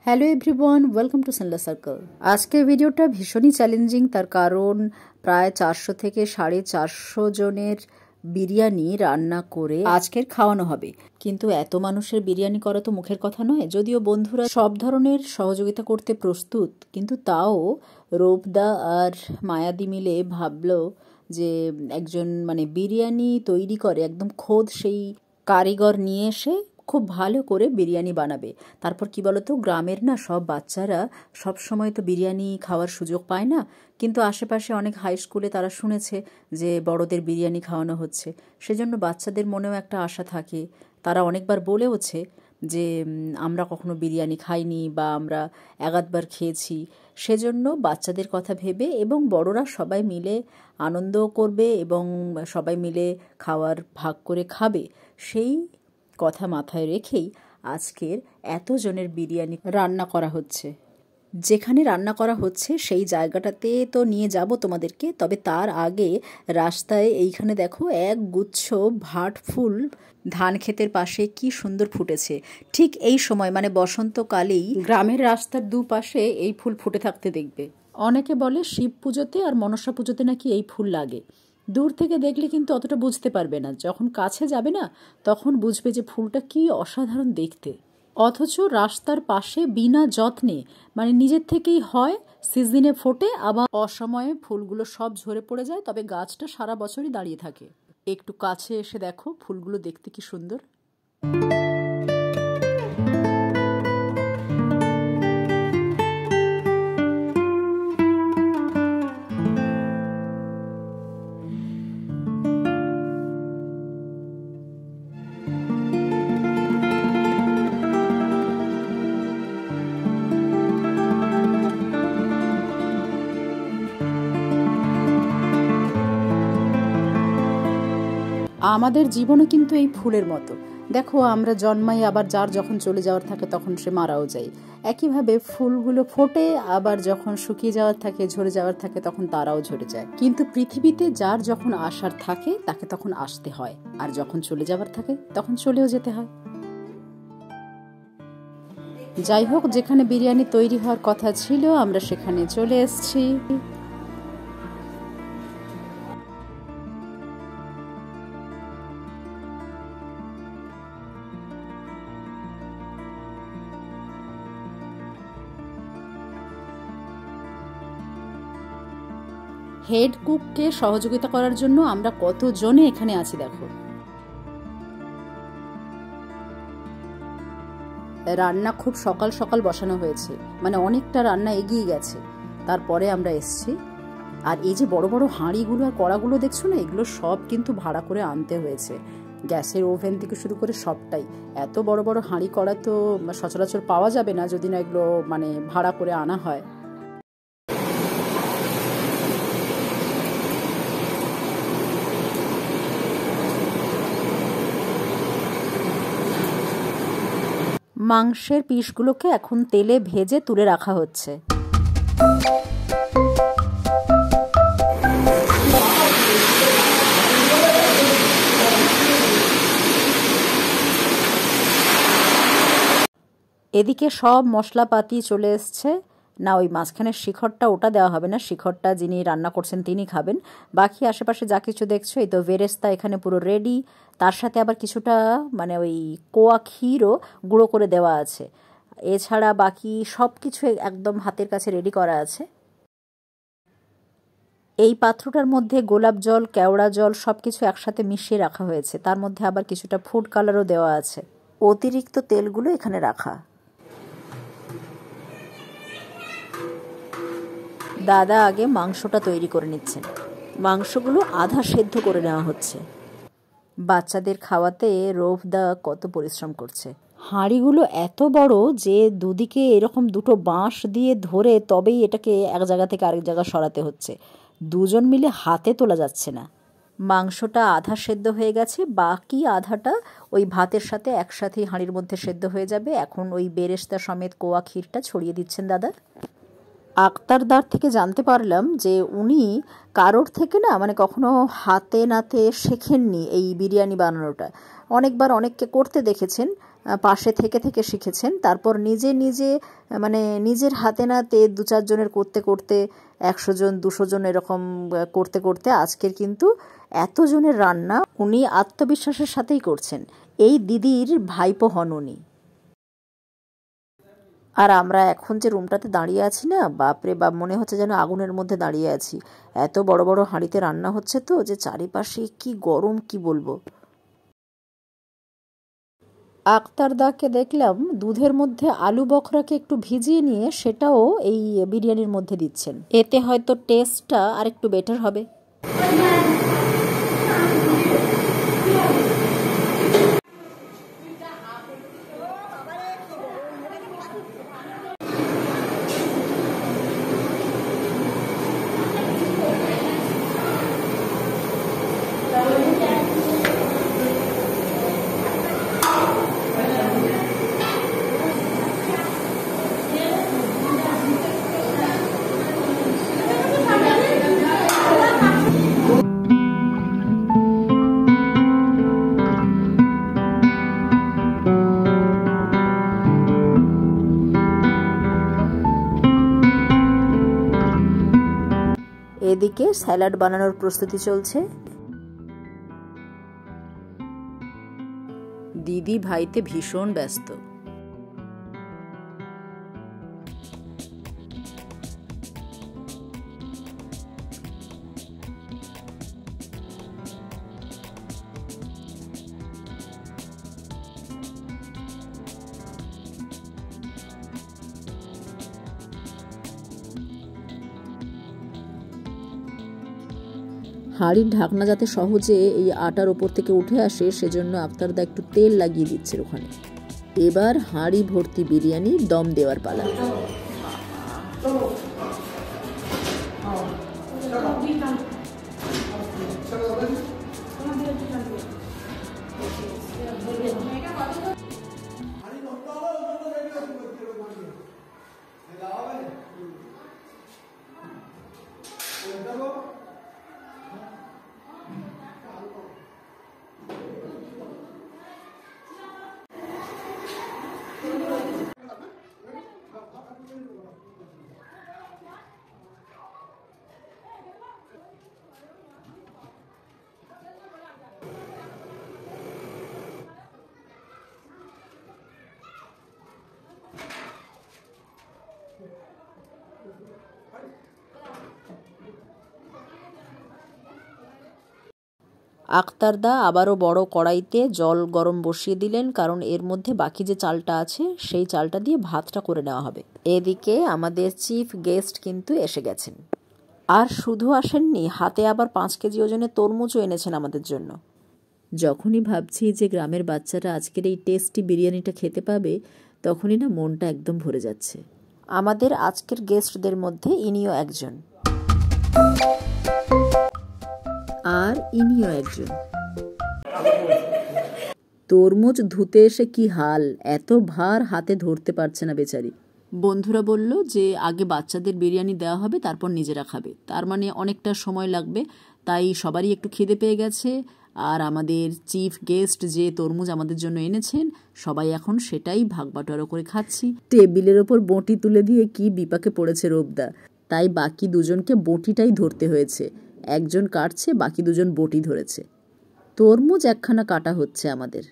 Hello everyone, welcome to Sanla circle. আজকের ভিডিওটা ভীষণই চ্যালেঞ্জিং, তার কারণ প্রায় 400 থেকে 450 জনের বিরিয়ানি রান্না করে আজকের খাওয়ানো হবে। কিন্তু এত মানুষের বিরিয়ানি করা তো মুখের কথা নয়। যদিও বন্ধুরা সব ধরনের সহযোগিতা করতে প্রস্তুত, কিন্তু তাও রূপদা আর মায়াদি মিলে ভাবলো যে একজন বিরিয়ানি তৈরি করে একদম খোদ সেই কারিগর নিয়ে এসে খুব ভালো করে বিরিয়ানি বানাবে। তারপর কি বলতো, গ্রামের না সব বাচ্চারা সব সময় তো বিরিয়ানি খাওয়ার সুযোগ পায় না, কিন্তু আশেপাশে অনেক হাই স্কুলে তারা শুনেছে যে বড়দের বিরিয়ানি খাওয়ানো হচ্ছে, সেজন্য বাচ্চাদের মনেও একটা আশা থাকে। তারা অনেকবার বলেওছে যে আমরা কখনো বিরিয়ানি খাইনি বা আমরা একাধবার খেয়েছি। সেজন্য বাচ্চাদের কথা ভেবে এবং বড়রা সবাই মিলে আনন্দও করবে এবং সবাই মিলে খাওয়ার ভাগ করে খাবে, সেই কথা মাথায় রেখেই আজকের এতজনের বিরিয়ানি রান্না করা হচ্ছে। যেখানে রান্না করা হচ্ছে সেই জায়গাটাতে তো নিয়ে যাব তোমাদেরকে, তবে তার আগে রাস্তায় এইখানে দেখো এক গুচ্ছ ভাট ফুল ধান ক্ষেতের পাশে কি সুন্দর ফুটেছে। ঠিক এই সময় বসন্তকালেই গ্রামের রাস্তার দুপাশে এই ফুল ফুটে থাকতে দেখবে। অনেকে বলে শিব পুজোতে আর মনসা পুজোতে নাকি এই ফুল লাগে। দূর থেকে দেখলে কিন্তু অতটা বুঝতে পারবে না, যখন কাছে যাবে না তখন বুঝবে যে ফুলটা কি অসাধারণ দেখতে। অথচ রাস্তার পাশে বিনা যত্নে নিজের থেকেই হয়, সিজনে ফোটে, আবার অসময়ে ফুলগুলো সব ঝরে পড়ে যায়, তবে গাছটা সারা বছরই দাঁড়িয়ে থাকে। একটু কাছে এসে দেখো ফুলগুলো দেখতে কি সুন্দর। আমাদের জীবনও কিন্তু এই ফুলের মতো। দেখো, আমরা জন্মাই, আবার যার যখন চলে যাওয়ার থাকে তখন সে মারাও যায়। একইভাবে ফুলগুলো ফোটে, আবার যখন শুকিয়ে যাওয়ার থাকে, ঝরে যাওয়ার থাকে, তখন তারাও ঝরে যায়। কিন্তু পৃথিবীতে যার যখন আসার থাকে তাকে তখন আসতে হয়, আর যখন চলে যাওয়ার থাকে তখন চলেও যেতে হয়। যাই হোক, যেখানে বিরিয়ানি তৈরি হওয়ার কথা ছিল আমরা সেখানে চলে এসেছি। হেড কুককে সহযোগিতা করার জন্য আমরা কতজনে এখানে আছি দেখো। রান্না খুব সকাল সকাল বসানো হয়েছে, অনেকটা রান্না এগিয়ে গেছে, তারপরে আমরা এসছি। আর এই যে বড় বড় হাঁড়িগুলো আর কড়াগুলো দেখছো না, এগুলো সব কিন্তু ভাড়া করে আনতে হয়েছে। গ্যাসের ওভেন থেকে শুরু করে সবটাই। এত বড় বড় হাঁড়ি কড়া তো সচরাচর পাওয়া যাবে না যদি না এগুলো ভাড়া করে আনা হয়। মাংসের পিসগুলোকে এখন তেলে ভেজে তুলে রাখা হচ্ছে। এদিকে সব মশলাপাতি চলে এসছে। না, ওই মাঝখানের শিখরটা ওটা দেওয়া হবে না, শিখরটা যিনি রান্না করছেন তিনি খাবেন। বাকি আশেপাশে যা কিছু দেখছো, এই তো বেরেস্তা এখানে পুরো রেডি। তার সাথে আবার কিছুটা ওই কোয়া ক্ষীরও গুঁড়ো করে দেওয়া আছে। এছাড়া বাকি সব কিছু একদম হাতের কাছে রেডি করা আছে। এই পাত্রটার মধ্যে গোলাপ জল, কেওড়া জল সব কিছু একসাথে মিশিয়ে রাখা হয়েছে। তার মধ্যে আবার কিছুটা ফুড কালারও দেওয়া আছে। অতিরিক্ত তেলগুলো এখানে রাখা। দাদা আগে মাংসটা তৈরি করে নিচ্ছেন। মাংসগুলো আধা সেদ্ধ করে নেওয়া হচ্ছে। বাচ্চাদের খাওয়াতে রৌফদা কত পরিশ্রম করছে। হাঁড়িগুলো এত বড় যে দুদিকে এরকম দুটো বাঁশ দিয়ে ধরে তবেই এটাকে এক জায়গা থেকে আরেক জায়গা সরাতে হচ্ছে। দুজন মিলে হাতে তোলা যাচ্ছে না। মাংসটা আধা সেদ্ধ হয়ে গেছে, বাকি আধাটা ওই ভাতের সাথে একসাথেই হাঁড়ির মধ্যে সেদ্ধ হয়ে যাবে। এখন ওই বেরেস্তা সমেত কোয়া ক্ষীরটা ছড়িয়ে দিচ্ছেন দাদা। আক্তারদার থেকে জানতে পারলাম যে উনি কারোর থেকে না কখনো হাতে নাতে শেখেননি এই বিরিয়ানি বানানোটা। অনেকবার অনেককে করতে দেখেছেন, পাশে থেকে থেকে শিখেছেন। তারপর নিজে নিজে মানে নিজের হাতে নাতে 2-4 জনের করতে করতে 100 জন 200 জন এরকম করতে করতে আজকের কিন্তু এতজনের রান্না উনি আত্মবিশ্বাসের সাথেই করছেন। এই দিদির ভাইপো হন উনি। আর আমরা এখন যে রুমটাতে দাঁড়িয়ে আছি না, বাপরে বাপ, মনে হচ্ছে যেন আগুনের মধ্যে দাঁড়িয়ে আছি। এত বড় বড় হাঁড়িতে রান্না হচ্ছে তো, যে চারিপাশে কি গরম কি বলবো। আক্তারদাকে দেখলাম দুধের মধ্যে আলু বখরাকে একটু ভিজিয়ে নিয়ে সেটাও এই বিরিয়ানির মধ্যে দিচ্ছেন। এতে হয়তো টেস্টটা আরেকটু বেটার হবে। এদিকে স্যালাড বানানোর প্রস্তুতি চলছে। দিদি ভাইতে ভীষণ ব্যস্ত। হাঁড়ির ঢাকনা যাতে সহজে এই আটার ওপর থেকে উঠে আসে সেজন্য আক্তারদা একটু তেল লাগিয়ে দিচ্ছে ওখানে। এবার হাঁড়ি ভর্তি বিরিয়ানি দম দেওয়ার পালা। আক্তারদা আবারও বড় কড়াইতে জল গরম বসিয়ে দিলেন, কারণ এর মধ্যে বাকি যে চালটা আছে সেই চালটা দিয়ে ভাতটা করে নেওয়া হবে। এদিকে আমাদের চিফ গেস্ট কিন্তু এসে গেছেন। আর শুধু আসেননি, হাতে আবার 5 কেজি ওজনের তরমুজও এনেছেন আমাদের জন্য। যখনই ভাবছি যে গ্রামের বাচ্চারা আজকের এই টেস্টি বিরিয়ানিটা খেতে পাবে, তখনই না মনটা একদম ভরে যাচ্ছে। আমাদের আজকের গেস্টদের মধ্যে ইনিও একজন, আর ইনিও একজন। তরমুজ ধুতে এসে কি হাল, এত ভার হাতে ধরতে পারছে না বেচারি। বন্ধুরা বলল যে আগে বাচ্চাদের বিরিয়ানি দেওয়া হবে, তারপর নিজেরা খাবে, তার মানে অনেকটা সময় লাগবে। তাই সবারই একটু খিদে পেয়ে গেছে। আর আমাদের চিফ গেস্ট যে তরমুজ আমাদের জন্য এনেছেন, সবাই এখন সেটাই ভাগ বাটোয়ারা করে খাচ্ছি। টেবিলের ওপর বঁটি তুলে দিয়ে কি বিপাকে পড়েছে রোবদা, তাই বাকি দুজনকে বঁটিটাই ধরতে হয়েছে। একজন কাটছে, বাকি দুজন বঁটি ধরেছে। তরমুজ একখানা কাটা হচ্ছে আমাদের।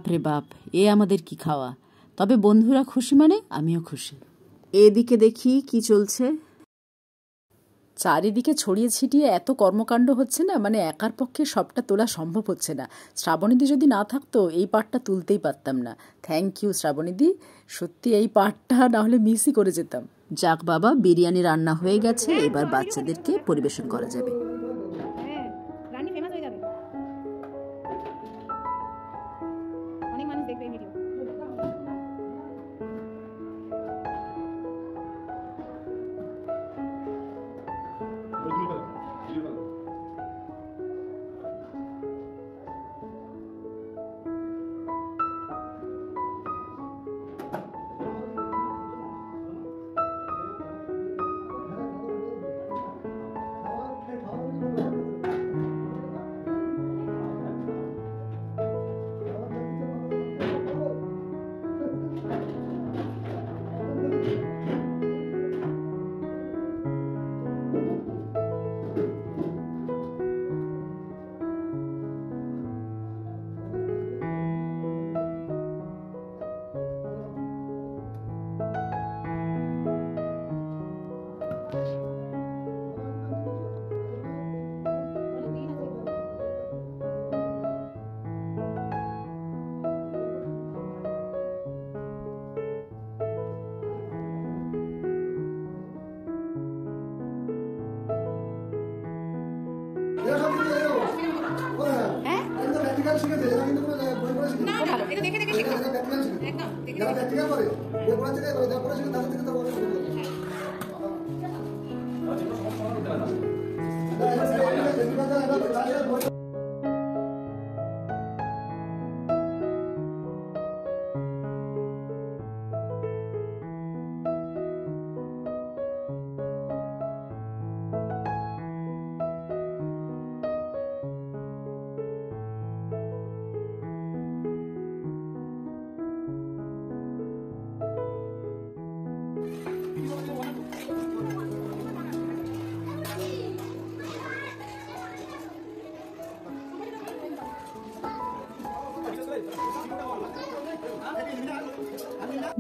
বাপরে বাপ, এ আমাদের কি খাওয়া! তবে বন্ধুরা খুশি মানে আমিও খুশি। এদিকে দেখি কি চলছে। চারিদিকে ছড়িয়ে ছিটিয়ে এত কর্মকাণ্ড হচ্ছে না, মানে একার পক্ষে সবটা তোলা সম্ভব হচ্ছে না। শ্রাবণীদি যদি না থাকতো এই পার্টটা তুলতেই পারতাম না। থ্যাংক ইউ শ্রাবণীদি, সত্যি এই পার্টটা না হলে মিসই করে যেতাম। যাক বাবা, বিরিয়ানি রান্না হয়ে গেছে, এবার বাচ্চাদেরকে পরিবেশন করা যাবে।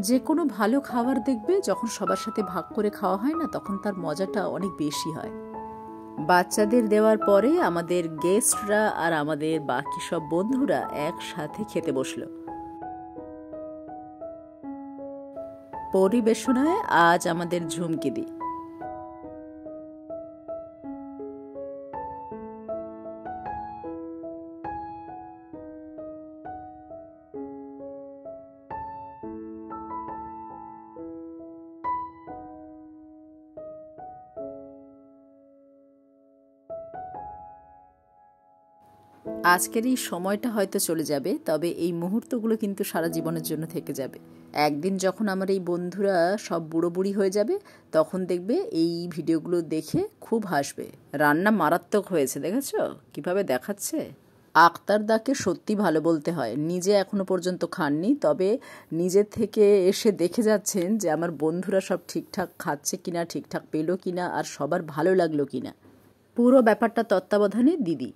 যে কোনো ভালো খাবার দেখবে যখন সবার সাথে ভাগ করে খাওয়া হয় না, তখন তার মজাটা অনেক বেশি হয়। বাচ্চাদের দেওয়ার পরে আমাদের গেস্টরা আর আমাদের বাকি সব বন্ধুরা একসাথে খেতে বসলো। পরিবেশনায় আজ আমাদের ঝুমকিদি। আজকের এই সময়টা হয়তো চলে যাবে, তবে এই মুহূর্তগুলো কিন্তু সারা জীবনের জন্য থেকে যাবে। একদিন যখন আমার এই বন্ধুরা সব বুড়ো বুড়ি হয়ে যাবে, তখন দেখবে এই ভিডিওগুলো দেখে খুব হাসবে। রান্না মারাত্মক হয়েছে, দেখেছো কিভাবে দেখাচ্ছে। আক্তারদাকে সত্যি ভালো বলতে হয়, নিজে এখনো পর্যন্ত খাননি, তবে নিজের থেকে এসে দেখে যাচ্ছেন যে আমার বন্ধুরা সব ঠিকঠাক খাচ্ছে কিনা, ঠিকঠাক পেলো কিনা, আর সবার ভালো লাগলো কিনা। পুরো ব্যাপারটা তত্ত্বাবধানে দিদি।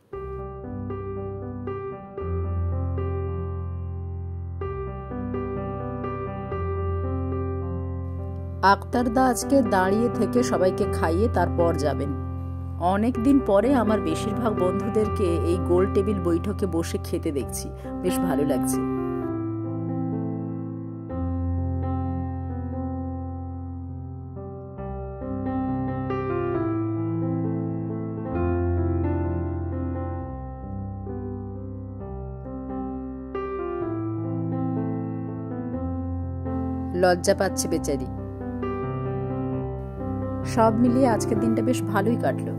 আক্তারদা আজকে দাঁড়িয়ে থেকে সবাইকে খাইয়ে তারপর যাবেন। অনেক দিন পরে আমার বেশিরভাগ বন্ধুদেরকে এই গোল টেবিল বৈঠকে বসে খেতে দেখছি, বেশ ভালো লাগছে। লজ্জা পাচ্ছে বেচারি। সব মিলিয়ে আজকের দিনটা বেশ ভালোই কাটলো।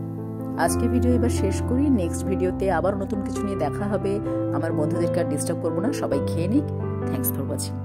আজকে ভিডিও এবার শেষ করি, নেক্সট ভিডিওতে আবার নতুন কিছু নিয়ে দেখা হবে। আমার বন্ধুদেরকে আর ডিস্টার্ব করবো না, সবাই খেয়ে নিক। Thanks for watching.